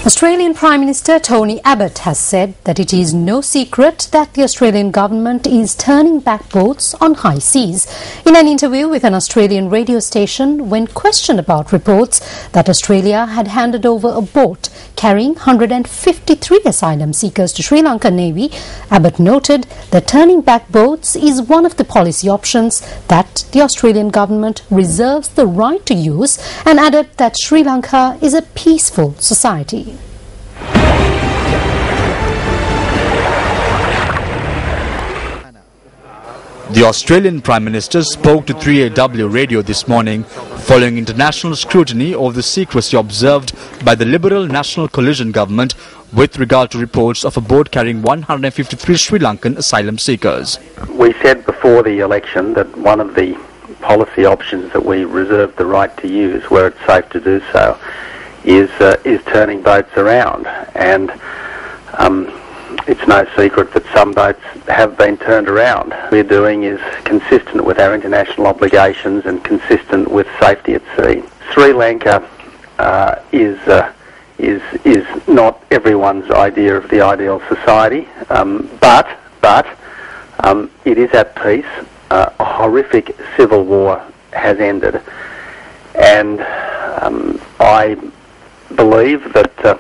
Australian Prime Minister Tony Abbott has said that it is no secret that the Australian government is turning back boats on high seas. In an interview with an Australian radio station, when questioned about reports that Australia had handed over a boat carrying 153 asylum seekers to Sri Lanka Navy, Abbott noted that turning back boats is one of the policy options that the Australian government reserves the right to use, and added that Sri Lanka is a peaceful society. The Australian Prime Minister spoke to 3AW radio this morning following international scrutiny of the secrecy observed by the Liberal National Coalition government with regard to reports of a boat carrying 153 Sri Lankan asylum seekers. We said before the election that one of the policy options that we reserve the right to use where it's safe to do so is turning boats around, and it's no secret that some boats have been turned around. What we're doing is consistent with our international obligations and consistent with safety at sea. Sri Lanka is not everyone's idea of the ideal society, but it is at peace. A horrific civil war has ended, and I believe that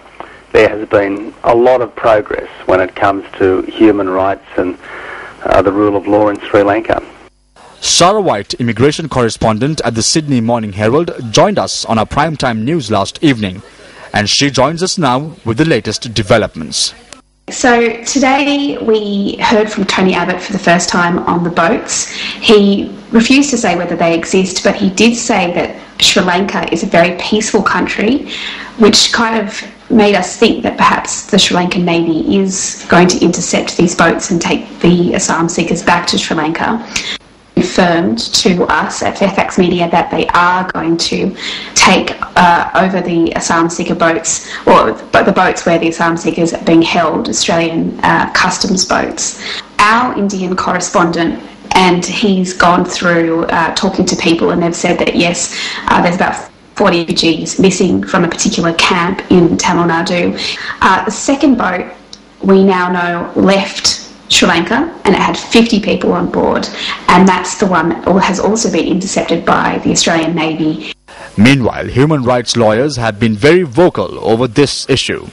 there has been a lot of progress when it comes to human rights and the rule of law in Sri Lanka. Sarah White, immigration correspondent at the Sydney Morning Herald, joined us on our primetime news last evening, and she joins us now with the latest developments. So today we heard from Tony Abbott for the first time on the boats. He refused to say whether they exist, but he did say that Sri Lanka is a very peaceful country, which kind of made us think that perhaps the Sri Lankan Navy is going to intercept these boats and take the asylum seekers back to Sri Lanka. Confirmed to us at Fairfax Media that they are going to take over the asylum seeker boats, or the boats where the asylum seekers are being held, Australian customs boats. Our Indian correspondent, and he's gone through talking to people, and they've said that yes, there's about 40 refugees missing from a particular camp in Tamil Nadu. The second boat, we now know, left Sri Lanka, and it had 50 people on board, and that's the one that has also been intercepted by the Australian Navy. Meanwhile, human rights lawyers have been very vocal over this issue.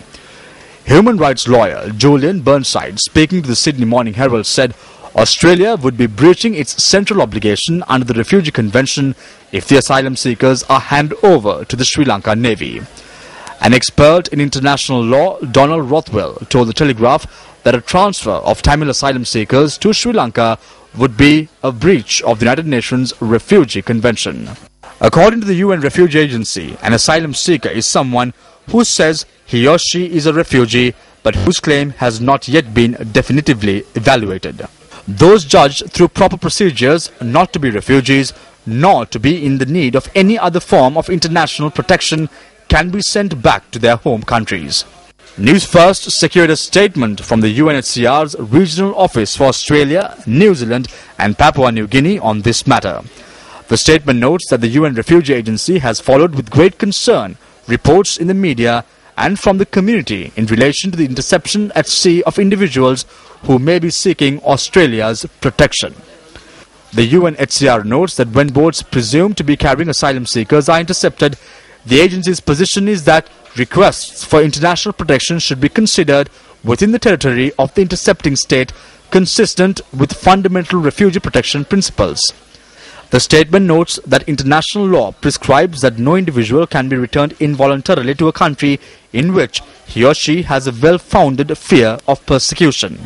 Human rights lawyer Julian Burnside, speaking to the Sydney Morning Herald, said Australia would be breaching its central obligation under the Refugee Convention if the asylum seekers are handed over to the Sri Lanka Navy. An expert in international law, Donald Rothwell, told the Telegraph that a transfer of Tamil asylum seekers to Sri Lanka would be a breach of the United Nations Refugee Convention. According to the UN Refugee Agency, an asylum seeker is someone who says he or she is a refugee but whose claim has not yet been definitively evaluated. Those judged through proper procedures not to be refugees nor to be in the need of any other form of international protection can be sent back to their home countries. Newsfirst secured a statement from the UNHCR's Regional Office for Australia, New Zealand and Papua New Guinea on this matter. The statement notes that the UN Refugee Agency has followed with great concern reports in the media and from the community in relation to the interception at sea of individuals who may be seeking Australia's protection. The UNHCR notes that when boats presumed to be carrying asylum seekers are intercepted, the agency's position is that requests for international protection should be considered within the territory of the intercepting state, consistent with fundamental refugee protection principles. The statement notes that international law prescribes that no individual can be returned involuntarily to a country in which he or she has a well-founded fear of persecution.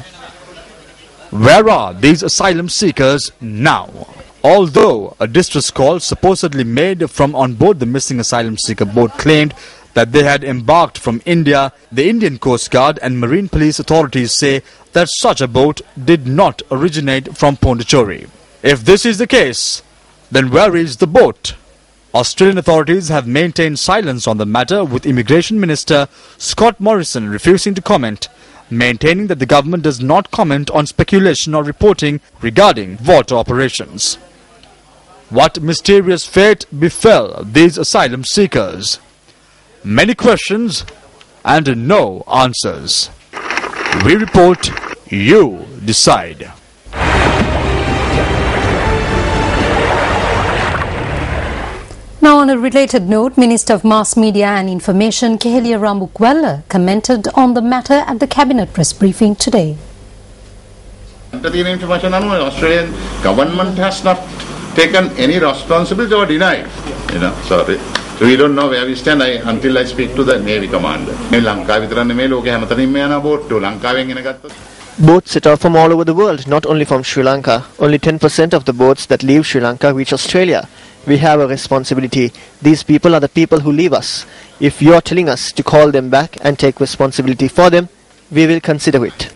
Where are these asylum seekers now? Although a distress call supposedly made from on board the missing asylum seeker boat claimed that they had embarked from India, the Indian Coast Guard and Marine Police authorities say that such a boat did not originate from Pondicherry. If this is the case, then where is the boat? Australian authorities have maintained silence on the matter, with Immigration Minister Scott Morrison refusing to comment, maintaining that the government does not comment on speculation or reporting regarding water operations. What mysterious fate befell these asylum seekers? Many questions and no answers. We report, you decide. Now, on a related note, Minister of Mass Media and Information Kehelia Ramukwala commented on the matter at the Cabinet press briefing today. The information on Australian government has not taken any responsibility or denied. So we don't know where we stand until I speak to the Navy commander. Boats set off from all over the world, not only from Sri Lanka. Only 10% of the boats that leave Sri Lanka reach Australia. We have a responsibility. These people are the people who leave us. If you are telling us to call them back and take responsibility for them, we will consider it.